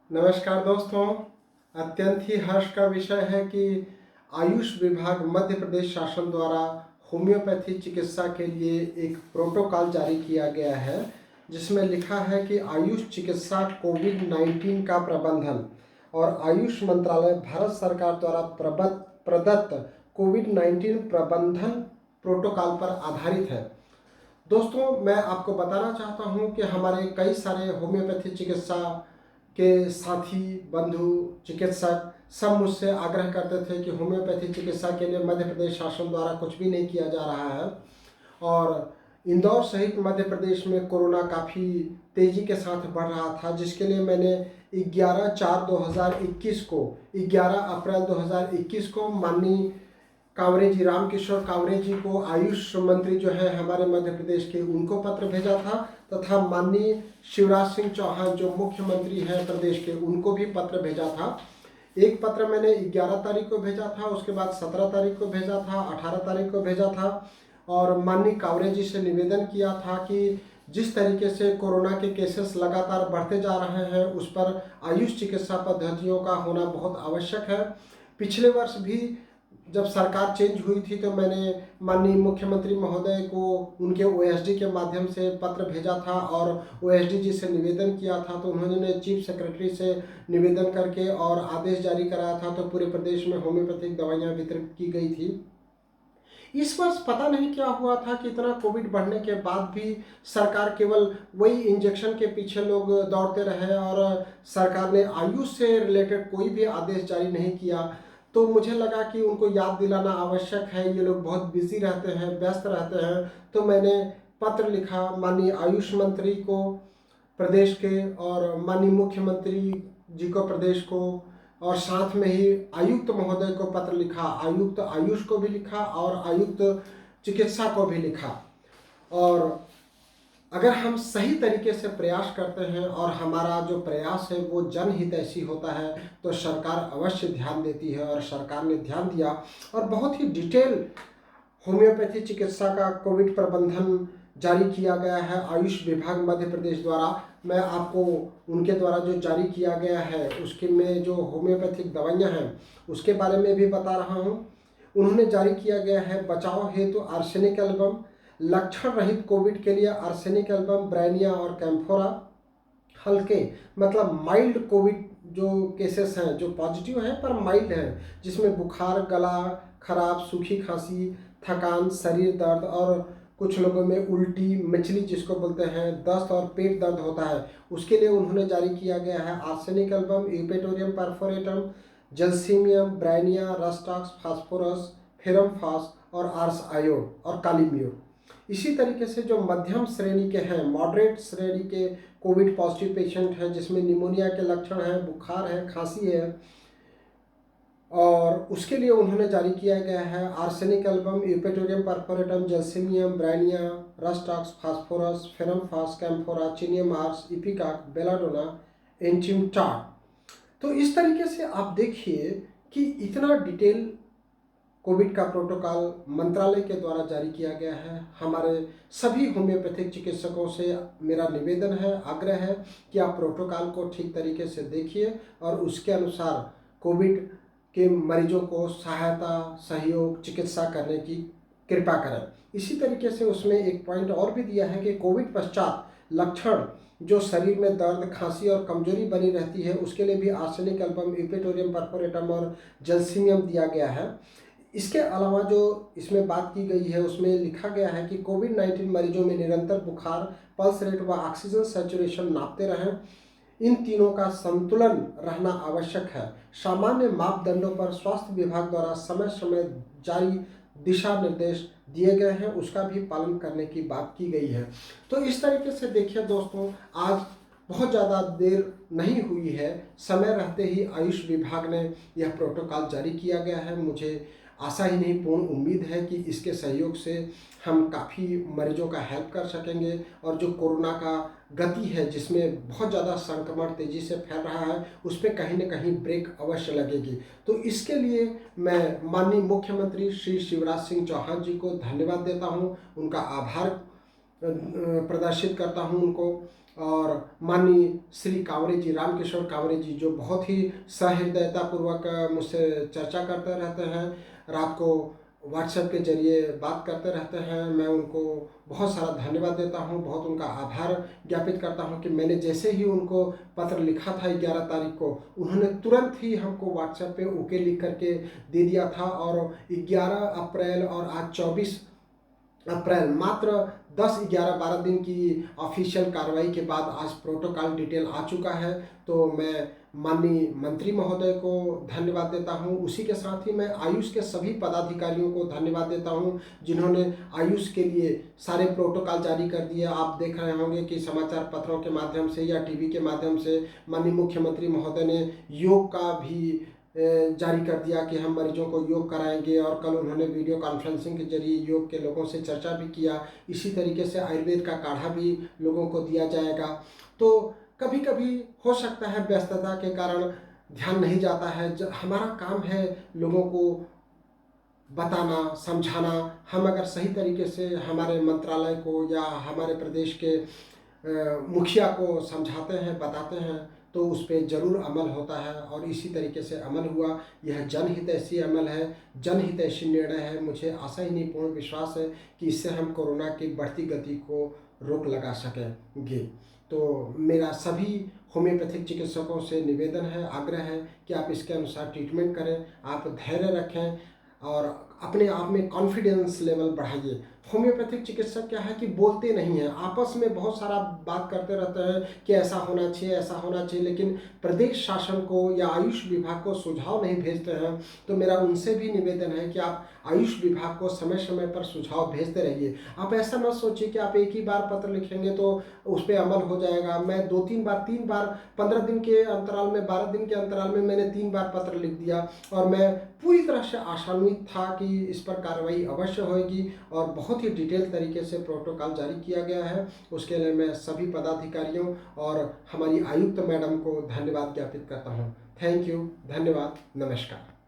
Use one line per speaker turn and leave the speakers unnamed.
नमस्कार दोस्तों। अत्यंत ही हर्ष का विषय है कि आयुष विभाग मध्य प्रदेश शासन द्वारा होम्योपैथी चिकित्सा के लिए एक प्रोटोकॉल जारी किया गया है, जिसमें लिखा है कि आयुष चिकित्सा कोविड-19 का प्रबंधन और आयुष मंत्रालय भारत सरकार द्वारा प्रदत्त कोविड-19 प्रबंधन प्रोटोकॉल पर आधारित है। दोस्तों, मैं आपको बताना चाहता हूं कि हमारे कई सारे होम्योपैथी चिकित्सा के साथी, बंधु, चिकित्सक सब मुझसे आग्रह करते थे कि होम्योपैथी चिकित्सा के लिए मध्य प्रदेश शासन द्वारा कुछ भी नहीं किया जा रहा है। और इंदौर सहित मध्य प्रदेश में कोरोना काफ़ी तेज़ी के साथ बढ़ रहा था, जिसके लिए मैंने 11 अप्रैल 2021 को माननीय कांवरे जी, रामकिशोर कांवरे जी को, आयुष मंत्री जो है हमारे मध्य प्रदेश के, उनको पत्र भेजा था तथा माननीय शिवराज सिंह चौहान जो मुख्यमंत्री हैं प्रदेश के, उनको भी पत्र भेजा था। एक पत्र मैंने 11 तारीख को भेजा था, उसके बाद 17 तारीख को भेजा था, 18 तारीख को भेजा था और माननीय कांवरे जी से निवेदन किया था कि जिस तरीके से कोरोना के केसेस लगातार बढ़ते जा रहे हैं, उस पर आयुष चिकित्सा पद्धतियों का होना बहुत आवश्यक है। पिछले वर्ष भी जब सरकार चेंज हुई थी तो मैंने माननीय मुख्यमंत्री महोदय को उनके ओएसडी के माध्यम से पत्र भेजा था और ओएसडी जी से निवेदन किया था, तो उन्होंने चीफ सेक्रेटरी से निवेदन करके और आदेश जारी कराया था, तो पूरे प्रदेश में होम्योपैथिक दवाइयाँ वितरित की गई थी। इस वर्ष पता नहीं क्या हुआ था कि इतना कोविड बढ़ने के बाद भी सरकार केवल वही इंजेक्शन के पीछे लोग दौड़ते रहे और सरकार ने आयुष से रिलेटेड कोई भी आदेश जारी नहीं किया। तो मुझे लगा कि उनको याद दिलाना आवश्यक है, ये लोग बहुत बिजी रहते हैं, व्यस्त रहते हैं। तो मैंने पत्र लिखा माननीय आयुष मंत्री को प्रदेश के और माननीय मुख्यमंत्री जी को प्रदेश को, और साथ में ही आयुक्त महोदय को पत्र लिखा, आयुक्त आयुष को भी लिखा और आयुक्त चिकित्सा को भी लिखा। और अगर हम सही तरीके से प्रयास करते हैं और हमारा जो प्रयास है वो जनहितैषी होता है, तो सरकार अवश्य ध्यान देती है, और सरकार ने ध्यान दिया और बहुत ही डिटेल होम्योपैथी चिकित्सा का कोविड प्रबंधन जारी किया गया है आयुष विभाग मध्य प्रदेश द्वारा। मैं आपको उनके द्वारा जो जारी किया गया है उसके में जो होम्योपैथिक दवाइयाँ हैं उसके बारे में भी बता रहा हूँ। उन्होंने जारी किया गया है बचाव हेतु आर्सेनिक एल्बम, लक्षण रहित कोविड के लिए आर्सेनिक एल्बम, ब्राइनिया और कैम्फोरा। हल्के मतलब माइल्ड कोविड जो केसेस हैं, जो पॉजिटिव हैं पर माइल्ड हैं, जिसमें बुखार, गला खराब, सूखी खांसी, थकान, शरीर दर्द और कुछ लोगों में उल्टी, मिचली जिसको बोलते हैं, दस्त और पेट दर्द होता है, उसके लिए उन्होंने जारी किया गया है arsenic album, eupatorium perfoliatum, gelsemium, bryonia, rhus tox, phosphorus, ferrum phos और आर्स आयोड और कालीम्योर। इसी तरीके से जो मध्यम श्रेणी के हैं, मॉडरेट श्रेणी के कोविड पॉजिटिव पेशेंट हैं, जिसमें निमोनिया के लक्षण हैं, बुखार है, खांसी है, और उसके लिए उन्होंने जारी किया गया है arsenic album, eupatorium perfoliatum, gelsemium, bryonia, rhus tox, phosphorus, ferrum phos, camphora, chininum ars, ipecac, belladonna, antim tart. तो इस तरीके से आप देखिए कि इतना डिटेल कोविड का प्रोटोकॉल मंत्रालय के द्वारा जारी किया गया है। हमारे सभी होम्योपैथिक चिकित्सकों से मेरा निवेदन है, आग्रह है कि आप प्रोटोकॉल को ठीक तरीके से देखिए और उसके अनुसार कोविड के मरीजों को सहायता, सहयोग, चिकित्सा करने की कृपा करें। इसी तरीके से उसमें एक पॉइंट और भी दिया है कि कोविड पश्चात लक्षण जो शरीर में दर्द, खांसी और कमजोरी बनी रहती है, उसके लिए भी आर्सेनिक एल्बम, यूपेटोरियम परफोरेटम और जलसीमियम दिया गया है। इसके अलावा जो इसमें बात की गई है उसमें लिखा गया है कि कोविड-19 मरीजों में निरंतर बुखार, पल्स रेट व ऑक्सीजन सैचुरेशन नापते रहें। इन तीनों का संतुलन रहना आवश्यक है। सामान्य मापदंडों पर स्वास्थ्य विभाग द्वारा समय समय जारी दिशा निर्देश दिए गए हैं, उसका भी पालन करने की बात की गई है। तो इस तरीके से देखिए दोस्तों, आज बहुत ज़्यादा देर नहीं हुई है, समय रहते ही आयुष विभाग ने यह प्रोटोकॉल जारी किया गया है। मुझे आशा ही नहीं, पूर्ण उम्मीद है कि इसके सहयोग से हम काफ़ी मरीजों का हेल्प कर सकेंगे, और जो कोरोना का गति है जिसमें बहुत ज़्यादा संक्रमण तेज़ी से फैल रहा है, उस पर कहीं न कहीं ब्रेक अवश्य लगेगी। तो इसके लिए मैं माननीय मुख्यमंत्री श्री शिवराज सिंह चौहान जी को धन्यवाद देता हूँ, उनका आभार प्रदर्शित करता हूँ उनको। और माननीय श्री कांवरे जी, रामकिशोर कांवरे जी, जो बहुत ही सहृदयतापूर्वक मुझसे चर्चा करते रहते हैं, रात को व्हाट्सएप के जरिए बात करते रहते हैं, मैं उनको बहुत सारा धन्यवाद देता हूं, बहुत उनका आभार ज्ञापित करता हूं कि मैंने जैसे ही उनको पत्र लिखा था 11 तारीख को, उन्होंने तुरंत ही हमको व्हाट्सएप पे ओके लिख करके दे दिया था। और 11 अप्रैल और आज 24 अप्रैल, मात्र 10, 11, 12 दिन की ऑफिशियल कार्रवाई के बाद आज प्रोटोकॉल डिटेल आ चुका है। तो मैं माननीय मंत्री महोदय को धन्यवाद देता हूं। उसी के साथ ही मैं आयुष के सभी पदाधिकारियों को धन्यवाद देता हूं, जिन्होंने आयुष के लिए सारे प्रोटोकॉल जारी कर दिए। आप देख रहे होंगे कि समाचार पत्रों के माध्यम से या टीवी के माध्यम से माननीय मुख्यमंत्री महोदय ने योग का भी जारी कर दिया कि हम मरीजों को योग कराएंगे। और कल उन्होंने वीडियो कॉन्फ्रेंसिंग के जरिए योग के लोगों से चर्चा भी किया। इसी तरीके से आयुर्वेद का काढ़ा भी लोगों को दिया जाएगा। तो कभी कभी हो सकता है व्यस्तता के कारण ध्यान नहीं जाता है। हमारा काम है लोगों को बताना, समझाना। हम अगर सही तरीके से हमारे मंत्रालय को या हमारे प्रदेश के मुखिया को समझाते हैं, बताते हैं, तो उस पर ज़रूर अमल होता है। और इसी तरीके से अमल हुआ। यह जनहितैषी अमल है, जनहितैषी निर्णय है। मुझे आशा ही नहीं, पूर्ण विश्वास है कि इससे हम कोरोना की बढ़ती गति को रोक लगा सकेंगे। तो मेरा सभी होम्योपैथिक चिकित्सकों से निवेदन है, आग्रह है कि आप इसके अनुसार ट्रीटमेंट करें, आप धैर्य रखें और अपने आप में कॉन्फिडेंस लेवल बढ़ाइए। होम्योपैथिक चिकित्सक क्या है कि बोलते नहीं हैं, आपस में बहुत सारा बात करते रहते हैं कि ऐसा होना चाहिए, ऐसा होना चाहिए, लेकिन प्रदेश शासन को या आयुष विभाग को सुझाव नहीं भेजते हैं। तो मेरा उनसे भी निवेदन है कि आप आयुष विभाग को समय समय पर सुझाव भेजते रहिए। आप ऐसा मत सोचिए कि आप एक ही बार पत्र लिखेंगे तो उस पर अमल हो जाएगा। मैं 2-3 बार, 3 बार 15 दिन के अंतराल में, 12 दिन के अंतराल में मैंने 3 बार पत्र लिख दिया। और मैं पूरी तरह से आशान्वित था कि इस पर कार्रवाई अवश्य होगी और बहुत ही डिटेल तरीके से प्रोटोकॉल जारी किया गया है। उसके लिए मैं सभी पदाधिकारियों और हमारी आयुक्त मैडम को धन्यवाद ज्ञापित करता हूँ। थैंक यू, धन्यवाद, नमस्कार।